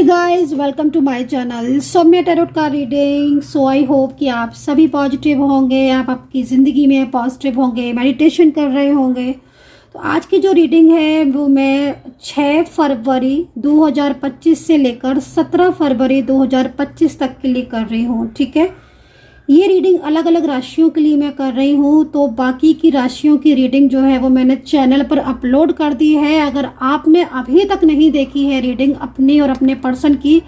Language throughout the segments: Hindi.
Guys, welcome to my channel Saumya tarot का रीडिंग। सो आई होप कि आप सभी पॉजिटिव होंगे, आप आपकी ज़िंदगी में पॉजिटिव होंगे, मेडिटेशन कर रहे होंगे। तो आज की जो रीडिंग है वो मैं 6 फरवरी 2025 से लेकर 17 फरवरी 2025 तक के लिए कर रही हूँ। ठीक है, ये रीडिंग अलग अलग राशियों के लिए मैं कर रही हूँ। तो बाकी की राशियों की रीडिंग जो है वो मैंने चैनल पर अपलोड कर दी है। अगर आपने अभी तक नहीं देखी है रीडिंग अपनी और अपने पर्सन की,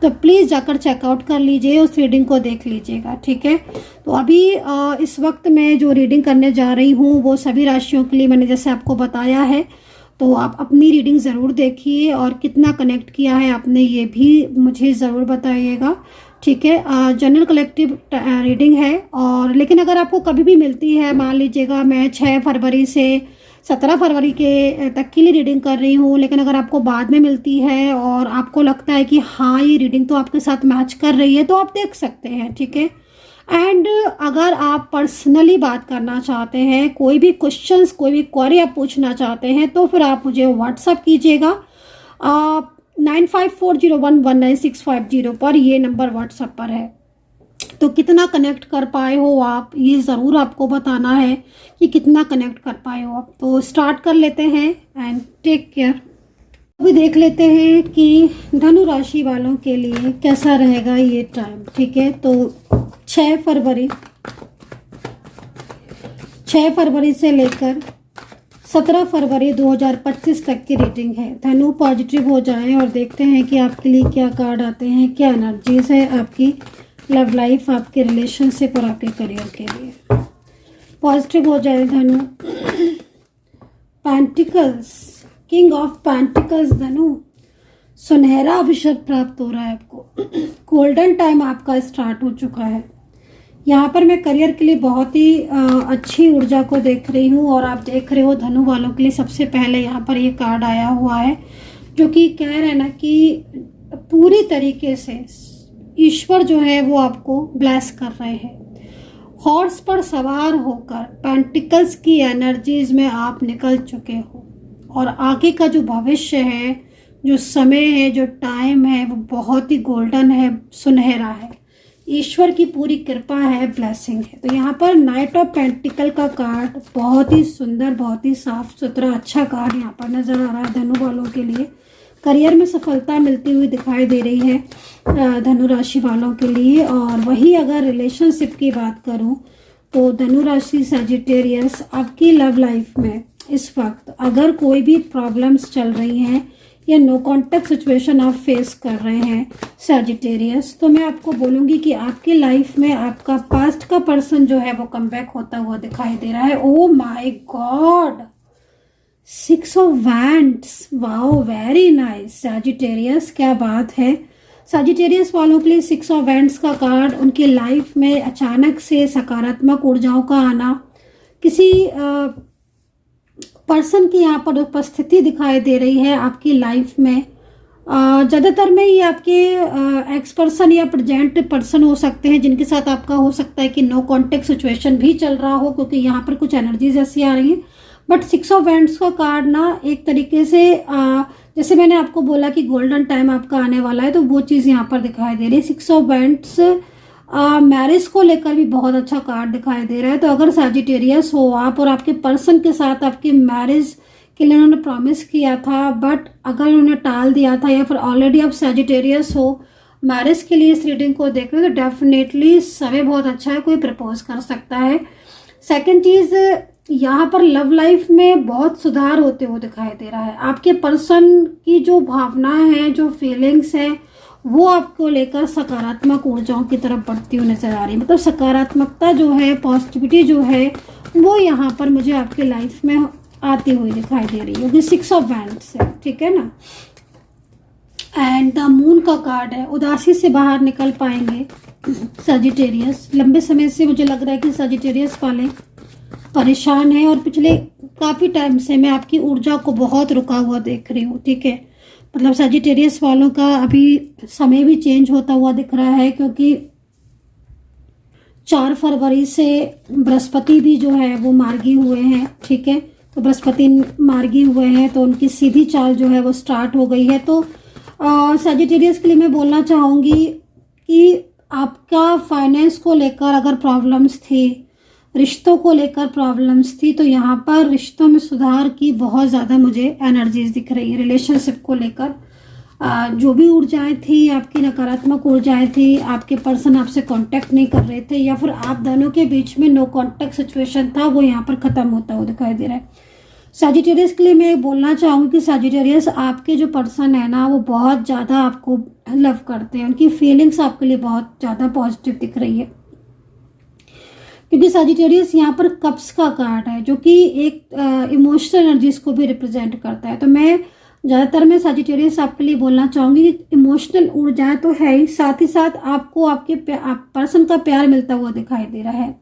तो प्लीज़ जाकर चेकआउट कर लीजिए, उस रीडिंग को देख लीजिएगा। ठीक है, तो अभी इस वक्त मैं जो रीडिंग करने जा रही हूँ वो सभी राशियों के लिए मैंने जैसे आपको बताया है। तो आप अपनी रीडिंग ज़रूर देखिए और कितना कनेक्ट किया है आपने ये भी मुझे ज़रूर बताइएगा। ठीक है, जनरल कलेक्टिव रीडिंग है। और लेकिन अगर आपको कभी भी मिलती है, मान लीजिएगा मैं 6 फरवरी से 17 फरवरी के तक के लिए रीडिंग कर रही हूँ, लेकिन अगर आपको बाद में मिलती है और आपको लगता है कि हाँ ये रीडिंग तो आपके साथ मैच कर रही है, तो आप देख सकते हैं। ठीक है, एंड अगर आप पर्सनली बात करना चाहते हैं, कोई भी क्वेश्चंस, कोई भी क्वेरी आप पूछना चाहते हैं, तो फिर आप मुझे व्हाट्सअप कीजिएगा। 9540119650 पर, ये नंबर व्हाट्सएप पर है। तो कितना कनेक्ट कर पाए हो आप, ये ज़रूर आपको बताना है कि कितना कनेक्ट कर पाए हो आप। तो स्टार्ट कर लेते हैं एंड टेक केयर। अभी देख लेते हैं कि धनु राशि वालों के लिए कैसा रहेगा ये टाइम। ठीक है, तो 6 फरवरी से लेकर 17 फरवरी 2025 तक की रीडिंग है। धनु पॉजिटिव हो जाएं और देखते हैं कि आपके लिए क्या कार्ड आते हैं, क्या एनर्जीज है आपकी लव लाइफ, आपके रिलेशनशिप और आपके करियर के लिए। पॉजिटिव हो जाए धनु। पेंटिकल्स, किंग ऑफ पेंटिकल्स धनु, सुनहरा अवसर प्राप्त हो रहा है आपको। गोल्डन टाइम आपका स्टार्ट हो चुका है। यहाँ पर मैं करियर के लिए बहुत ही अच्छी ऊर्जा को देख रही हूँ। और आप देख रहे हो धनु वालों के लिए सबसे पहले यहाँ पर ये कार्ड आया हुआ है जो कि कह रहे हैं ना कि पूरी तरीके से ईश्वर जो है वो आपको ब्लेस कर रहे हैं। हॉर्स पर सवार होकर पेंटिकल्स की एनर्जीज में आप निकल चुके हो और आगे का जो भविष्य है, जो समय है, जो टाइम है, वो बहुत ही गोल्डन है, सुनहरा है। ईश्वर की पूरी कृपा है, ब्लेसिंग है। तो यहाँ पर नाइट ऑफ पेंटिकल का कार्ड बहुत ही सुंदर, बहुत ही साफ सुथरा अच्छा कार्ड यहाँ पर नजर आ रहा है धनु वालों के लिए। करियर में सफलता मिलती हुई दिखाई दे रही है धनु राशि वालों के लिए। और वही अगर रिलेशनशिप की बात करूँ तो धनु राशि सजिटेरियस, आपकी लव लाइफ में इस वक्त अगर कोई भी प्रॉब्लम्स चल रही हैं या नो कॉन्टेक्ट सिचुएशन आप फेस कर रहे हैं सैजिटेरियस, तो मैं आपको बोलूँगी कि आपकी लाइफ में आपका पास्ट का पर्सन जो है वो कमबैक होता हुआ दिखाई दे रहा है। Oh my God, 6 of wands, wow very nice Sagittarius, क्या बात है। सैजिटेरियस वालों के लिए 6 ऑफ वैंड्स का कार्ड उनकी लाइफ में अचानक से सकारात्मक ऊर्जाओं का आना, किसी पर्सन की यहाँ पर उपस्थिति दिखाई दे रही है आपकी लाइफ में। ज़्यादातर में ये आपके एक्स पर्सन या प्रेजेंट पर्सन हो सकते हैं, जिनके साथ आपका हो सकता है कि नो कॉन्टेक्ट सिचुएशन भी चल रहा हो, क्योंकि यहाँ पर कुछ एनर्जीज ऐसी आ रही हैं। बट 6 ऑफ वैंड्स का कार्ड ना एक तरीके से जैसे मैंने आपको बोला कि गोल्डन टाइम आपका आने वाला है, तो वो चीज़ यहाँ पर दिखाई दे रही है। 6 ऑफ वैंड्स मैरिज को लेकर भी बहुत अच्छा कार्ड दिखाई दे रहा है। तो अगर सैजिटेरियस हो आप और आपके पर्सन के साथ आपकी मैरिज के लिए उन्होंने प्रॉमिस किया था, बट अगर उन्होंने टाल दिया था, या फिर ऑलरेडी आप सैजिटेरियस हो मैरिज के लिए इस रीडिंग को देख रहे हो, तो डेफिनेटली समय बहुत अच्छा है, कोई प्रपोज कर सकता है। सेकेंड चीज़, यहाँ पर लव लाइफ में बहुत सुधार होते हुए दिखाई दे रहा है। आपके पर्सन की जो भावनाएं हैं, जो फीलिंग्स हैं, वो आपको लेकर सकारात्मक ऊर्जाओं की तरफ बढ़ती हुई नजर आ रही है। मतलब सकारात्मकता जो है, पॉजिटिविटी जो है, वो यहाँ पर मुझे आपकी लाइफ में आती हुई दिखाई दे रही है, क्योंकि 6 ऑफ वैंड्स है। ठीक है ना, एंड द मून का कार्ड है। उदासी से बाहर निकल पाएंगे सजिटेरियस। लंबे समय से मुझे लग रहा है कि सजिटेरियस वाले परेशान है और पिछले काफ़ी टाइम से मैं आपकी ऊर्जा को बहुत रुका हुआ देख रही हूँ। ठीक है, मतलब सजिटेरियस वालों का अभी समय भी चेंज होता हुआ दिख रहा है, क्योंकि 4 फरवरी से बृहस्पति भी जो है वो मार्गी हुए हैं। ठीक है, तो बृहस्पति मार्गी हुए हैं तो उनकी सीधी चाल जो है वो स्टार्ट हो गई है। तो और सजिटेरियस के लिए मैं बोलना चाहूँगी कि आपका फाइनेंस को लेकर अगर प्रॉब्लम्स थी, रिश्तों को लेकर प्रॉब्लम्स थी, तो यहाँ पर रिश्तों में सुधार की बहुत ज़्यादा मुझे एनर्जीज दिख रही है। रिलेशनशिप को लेकर जो भी ऊर्जाएं थी, आपकी नकारात्मक ऊर्जाएं थी, आपके पर्सन आपसे कांटेक्ट नहीं कर रहे थे, या फिर आप दोनों के बीच में नो कांटेक्ट सिचुएशन था, वो यहाँ पर ख़त्म होता हुआ दिखाई दे रहा है। सजिटेरियस के लिए मैं बोलना चाहूँगी कि सजिटेरियस आपके जो पर्सन है ना, वो बहुत ज़्यादा आपको लव करते हैं, उनकी फीलिंग्स आपके लिए बहुत ज़्यादा पॉजिटिव दिख रही है, क्योंकि सजिटेरियस यहाँ पर कप्स का कार्ड है जो कि एक इमोशनल एनर्जीज को भी रिप्रेजेंट करता है। तो मैं ज़्यादातर सजिटेरियस आपके लिए बोलना चाहूँगी कि इमोशनल ऊर्जाएं तो है ही, साथ ही साथ आपको आपके पर्सन का प्यार मिलता हुआ दिखाई दे रहा है।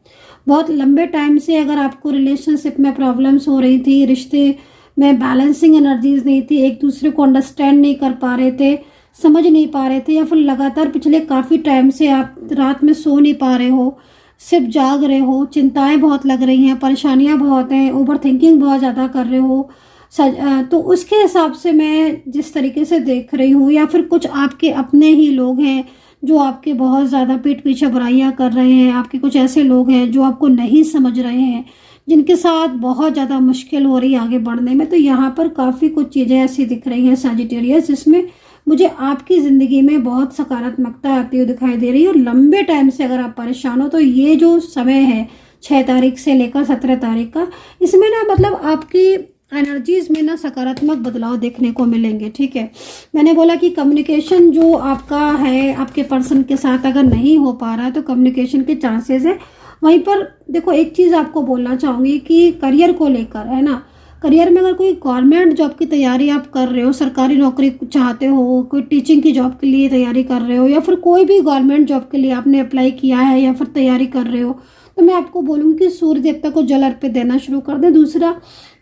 बहुत लंबे टाइम से अगर आपको रिलेशनशिप में प्रॉब्लम्स हो रही थी, रिश्ते में बैलेंसिंग एनर्जीज नहीं थी, एक दूसरे को अंडरस्टैंड नहीं कर पा रहे थे, समझ नहीं पा रहे थे, या फिर लगातार पिछले काफ़ी टाइम से आप रात में सो नहीं पा रहे हो, सिर्फ जाग रहे हो, चिंताएं बहुत लग रही हैं, परेशानियां बहुत हैं, ओवर थिंकिंग बहुत ज़्यादा कर रहे हो, तो उसके हिसाब से मैं जिस तरीके से देख रही हूँ, या फिर कुछ आपके अपने ही लोग हैं जो आपके बहुत ज़्यादा पीठ पीछे बुराइयां कर रहे हैं, आपके कुछ ऐसे लोग हैं जो आपको नहीं समझ रहे हैं, जिनके साथ बहुत ज़्यादा मुश्किल हो रही है आगे बढ़ने में। तो यहाँ पर काफ़ी कुछ चीज़ें ऐसी दिख रही हैं सजिटेरियस, जिसमें मुझे आपकी ज़िंदगी में बहुत सकारात्मकता आती हुई दिखाई दे रही है। और लंबे टाइम से अगर आप परेशान हो, तो ये जो समय है 6 तारीख से लेकर 17 तारीख का, इसमें ना मतलब आपकी एनर्जीज में ना सकारात्मक बदलाव देखने को मिलेंगे। ठीक है, मैंने बोला कि कम्युनिकेशन जो आपका है आपके पर्सन के साथ अगर नहीं हो पा रहा है, तो कम्युनिकेशन के चांसेस है। वहीं पर देखो, एक चीज़ आपको बोलना चाहूँगी कि करियर को लेकर है ना, करियर में अगर कोई गवर्नमेंट जॉब की तैयारी आप कर रहे हो, सरकारी नौकरी चाहते हो, कोई टीचिंग की जॉब के लिए तैयारी कर रहे हो, या फिर कोई भी गवर्नमेंट जॉब के लिए आपने अप्लाई किया है या फिर तैयारी कर रहे हो, तो मैं आपको बोलूँगी कि सूर्य देवता को जल अर्पित देना शुरू कर दें। दूसरा,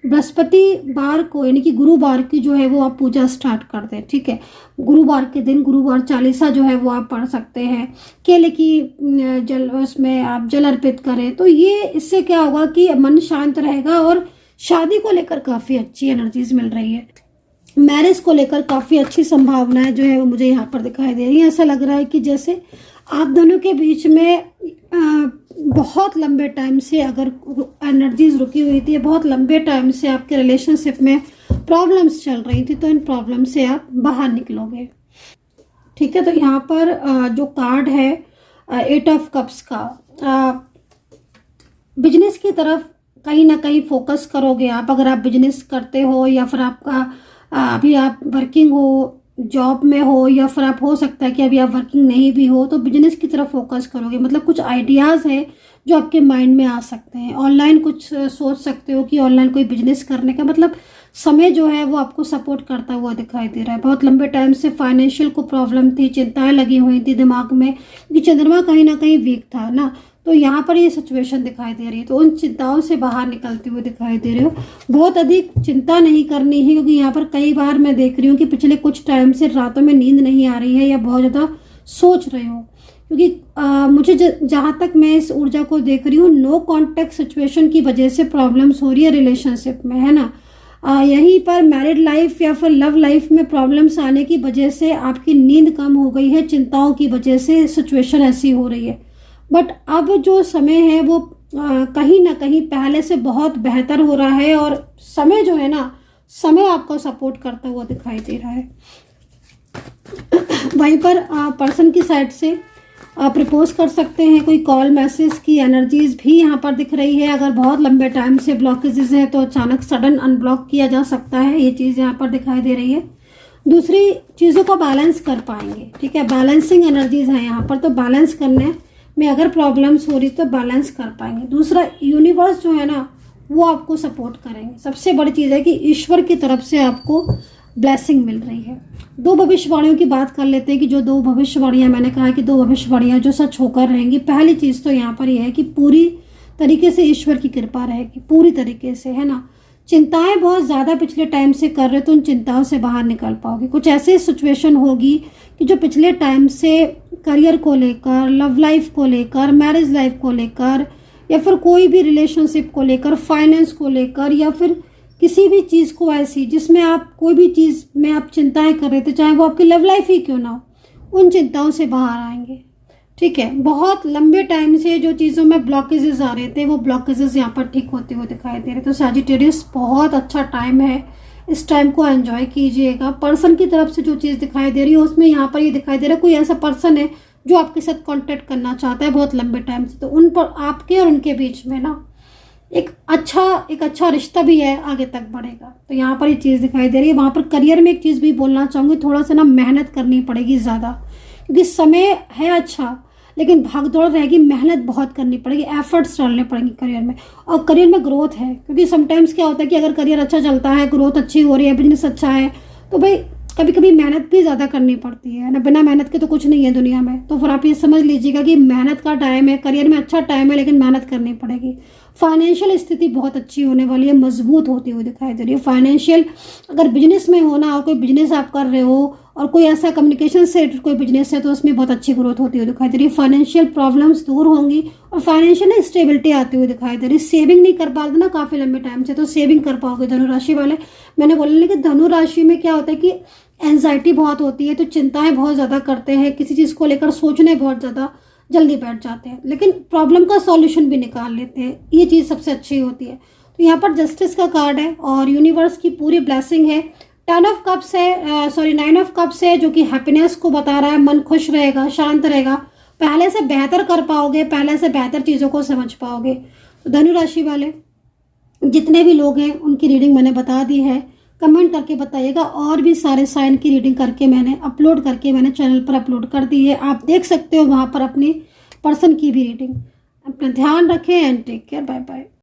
बृहस्पतिवार को यानी कि गुरुवार की जो है वो आप पूजा स्टार्ट कर दें। ठीक है, गुरुवार के दिन गुरुवार चालीसा जो है वो आप पढ़ सकते हैं, केले की जल उसमें आप जल अर्पित करें। तो ये इससे क्या होगा कि मन शांत रहेगा, और शादी को लेकर काफ़ी अच्छी एनर्जीज मिल रही है। मैरिज को लेकर काफ़ी अच्छी संभावनाएं जो है वो मुझे यहाँ पर दिखाई दे रही है। ऐसा लग रहा है कि जैसे आप दोनों के बीच में बहुत लंबे टाइम से अगर एनर्जीज रुकी हुई थी, बहुत लंबे टाइम से आपके रिलेशनशिप में प्रॉब्लम्स चल रही थी, तो इन प्रॉब्लम से आप बाहर निकलोगे। ठीक है, तो यहाँ पर जो कार्ड है 8 ऑफ कप्स का, बिजनेस की तरफ कहीं ना कहीं फोकस करोगे आप। अगर आप बिजनेस करते हो, या फिर आपका अभी आप वर्किंग हो, जॉब में हो, या फिर आप हो सकता है कि अभी आप वर्किंग नहीं भी हो, तो बिजनेस की तरफ फोकस करोगे। मतलब कुछ आइडियाज़ हैं जो आपके माइंड में आ सकते हैं। ऑनलाइन कुछ सोच सकते हो कि ऑनलाइन कोई बिजनेस करने का, मतलब समय जो है वो आपको सपोर्ट करता हुआ दिखाई दे रहा है। बहुत लंबे टाइम से फाइनेंशियल को प्रॉब्लम थी, चिंताएं लगी हुई थी दिमाग में, क्योंकि चंद्रमा कहीं ना कहीं वीक था ना, तो यहाँ पर ये सिचुएशन दिखाई दे रही है। तो उन चिंताओं से बाहर निकलते हुए दिखाई दे रहे हो। बहुत अधिक चिंता नहीं करनी है, क्योंकि यहाँ पर कई बार मैं देख रही हूँ कि पिछले कुछ टाइम से रातों में नींद नहीं आ रही है, या बहुत ज़्यादा सोच रहे हो। क्योंकि मुझे जहाँ तक मैं इस ऊर्जा को देख रही हूँ, नो कॉन्टेक्ट सिचुएशन की वजह से प्रॉब्लम्स हो रही है रिलेशनशिप में, है ना। यहीं पर मैरिड लाइफ या फिर लव लाइफ में प्रॉब्लम्स आने की वजह से आपकी नींद कम हो गई है, चिंताओं की वजह से सिचुएशन ऐसी हो रही है। बट अब जो समय है वो कहीं ना कहीं पहले से बहुत बेहतर हो रहा है, और समय जो है ना, समय आपको सपोर्ट करता हुआ दिखाई दे रहा है। वहीं पर पर्सन की साइड से प्रपोज कर सकते हैं, कोई कॉल मैसेज की एनर्जीज भी यहाँ पर दिख रही है। अगर बहुत लंबे टाइम से ब्लॉकेजेस हैं, तो अचानक सडन अनब्लॉक किया जा सकता है, ये चीज़ यहाँ पर दिखाई दे रही है। दूसरी चीज़ों को बैलेंस कर पाएंगे। ठीक है, बैलेंसिंग एनर्जीज हैं यहाँ पर, तो बैलेंस करने में अगर प्रॉब्लम्स हो रही तो बैलेंस कर पाएंगे। दूसरा, यूनिवर्स जो है ना वो आपको सपोर्ट करेंगे। सबसे बड़ी चीज़ है कि ईश्वर की तरफ से आपको ब्लेसिंग मिल रही है। 2 भविष्यवाणियों की बात कर लेते हैं कि जो 2 भविष्यवाणियाँ मैंने कहा कि 2 भविष्यवाणियाँ जो सच होकर रहेंगी। पहली चीज़ तो यहाँ पर यह है कि पूरी तरीके से ईश्वर की कृपा रहेगी, पूरी तरीके से, है ना। चिंताएं बहुत ज़्यादा पिछले टाइम से कर रहे तो उन चिंताओं से बाहर निकल पाओगे। कुछ ऐसी सिचुएशन होगी कि जो पिछले टाइम से करियर को लेकर, लव लाइफ को लेकर, मैरिज लाइफ को लेकर, या फिर कोई भी रिलेशनशिप को लेकर, फाइनेंस को लेकर, या फिर किसी भी चीज़ को ऐसी जिसमें आप कोई भी चीज़ में आप चिंताएं कर रहे थे, चाहे वो आपकी लव लाइफ ही क्यों ना हो, उन चिंताओं से बाहर आएंगे। ठीक है, बहुत लंबे टाइम से जो चीज़ों में ब्लॉकेजेस आ रहे थे वो ब्लॉकेजेस यहाँ पर ठीक होते हुए दिखाई दे रहे। तो सैजिटेरियस बहुत अच्छा टाइम है, इस टाइम को एंजॉय कीजिएगा। पर्सन की तरफ से जो चीज़ दिखाई दे रही है उसमें यहाँ पर ये दिखाई दे रहा है कोई ऐसा पर्सन है जो आपके साथ कांटेक्ट करना चाहता है बहुत लंबे टाइम से। तो उन पर आपके और उनके बीच में ना एक अच्छा रिश्ता भी है, आगे तक बढ़ेगा। तो यहाँ पर ये चीज़ दिखाई दे रही है। वहाँ पर करियर में एक चीज़ भी बोलना चाहूँगी, थोड़ा सा ना मेहनत करनी पड़ेगी ज़्यादा, क्योंकि समय है अच्छा लेकिन भागदौड़ रहेगी, मेहनत बहुत करनी पड़ेगी, एफर्ट्स डालने पड़ेंगे करियर में। और करियर में ग्रोथ है, क्योंकि समटाइम्स क्या होता है कि अगर करियर अच्छा चलता है, ग्रोथ अच्छी हो रही है, बिजनेस अच्छा है, तो भाई कभी कभी मेहनत भी ज़्यादा करनी पड़ती है ना। बिना मेहनत के तो कुछ नहीं है दुनिया में। तो फिर आप ये समझ लीजिएगा कि मेहनत का टाइम है, करियर में अच्छा टाइम है, लेकिन मेहनत करनी पड़ेगी। फाइनेंशियल स्थिति बहुत अच्छी होने वाली है, मजबूत होती हुई दिखाई दे रही है। फाइनेंशियल, अगर बिजनेस में होना और कोई बिजनेस आप कर रहे हो और कोई ऐसा कम्युनिकेशन से कोई बिजनेस है तो उसमें बहुत अच्छी ग्रोथ होती हुई दिखाई दे रही है। फाइनेंशियल प्रॉब्लम्स दूर होंगी और फाइनेंशियल स्टेबिलिटी आती हुई दिखाई दे रही है। सेविंग नहीं कर पा रहे ना काफ़ी लंबे टाइम से, तो सेविंग कर पाओगे धनु राशि वाले। मैंने बोला, लेकिन धनु राशि में क्या होता है कि एंजाइटी बहुत होती है, तो चिंताएं बहुत ज़्यादा करते हैं, किसी चीज़ को लेकर सोचने बहुत ज़्यादा जल्दी बैठ जाते हैं, लेकिन प्रॉब्लम का सॉल्यूशन भी निकाल लेते हैं। ये चीज़ सबसे अच्छी होती है। तो यहाँ पर जस्टिस का कार्ड है और यूनिवर्स की पूरी ब्लेसिंग है। 9 ऑफ कप्स है जो कि हैप्पीनेस को बता रहा है। मन खुश रहेगा, शांत रहेगा, पहले से बेहतर कर पाओगे, पहले से बेहतर चीज़ों को समझ पाओगे। तो धनु राशि वाले जितने भी लोग हैं उनकी रीडिंग मैंने बता दी है। कमेंट करके बताइएगा। और भी सारे साइन की रीडिंग करके मैंने अपलोड करके मैंने चैनल पर अपलोड कर दी है, आप देख सकते हो वहाँ पर अपनी पर्सन की भी रीडिंग। अपना ध्यान रखें and take care, bye bye.